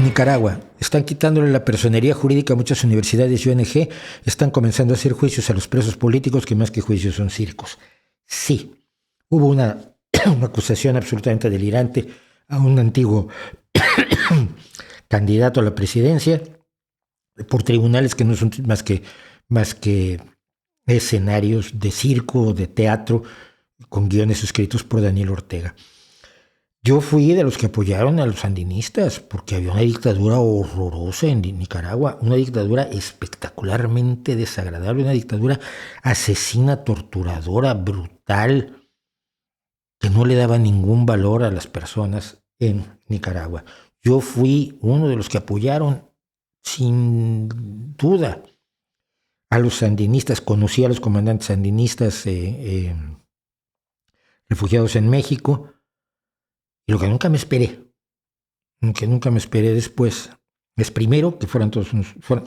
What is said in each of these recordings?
Nicaragua. Están quitándole la personería jurídica a muchas universidades y ONG. Están comenzando a hacer juicios a los presos políticos, que más que juicios son circos. Sí, hubo una acusación absolutamente delirante a un antiguo candidato a la presidencia por tribunales que no son más que escenarios de circo o de teatro con guiones escritos por Daniel Ortega. Yo fui de los que apoyaron a los sandinistas porque había una dictadura horrorosa en Nicaragua, una dictadura espectacularmente desagradable, una dictadura asesina, torturadora, brutal, que no le daba ningún valor a las personas en Nicaragua. Yo fui uno de los que apoyaron sin duda a los sandinistas, conocí a los comandantes sandinistas refugiados en México. Y lo que nunca me esperé después, es primero que fueran todos,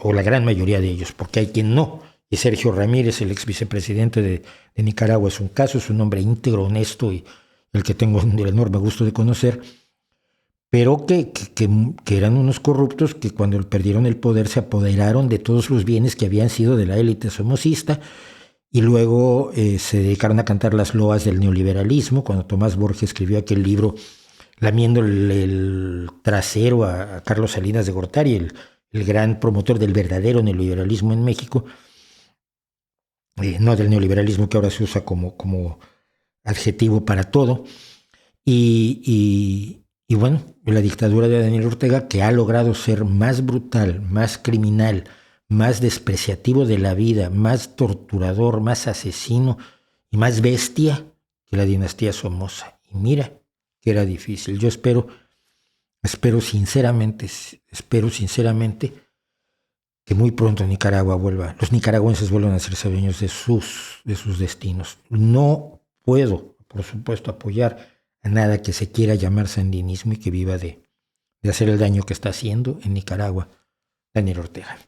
o la gran mayoría de ellos, porque hay quien no. Y Sergio Ramírez, el ex vicepresidente de Nicaragua, es un caso, es un hombre íntegro, honesto y el que tengo el enorme gusto de conocer, pero que eran unos corruptos que cuando perdieron el poder se apoderaron de todos los bienes que habían sido de la élite somocista y luego se dedicaron a cantar las loas del neoliberalismo. Cuando Tomás Borges escribió aquel libro lamiendo el trasero a Carlos Salinas de Gortari, el gran promotor del verdadero neoliberalismo en México, no del neoliberalismo que ahora se usa como adjetivo para todo, y bueno, la dictadura de Daniel Ortega, que ha logrado ser más brutal, más criminal, más despreciativo de la vida, más torturador, más asesino y más bestia que la dinastía Somoza. Y mira que era difícil. Yo espero sinceramente que muy pronto Nicaragua vuelva, los nicaragüenses vuelvan a ser dueños de sus destinos. No puedo, por supuesto, apoyar a nada que se quiera llamar sandinismo y que viva de hacer el daño que está haciendo en Nicaragua Daniel Ortega.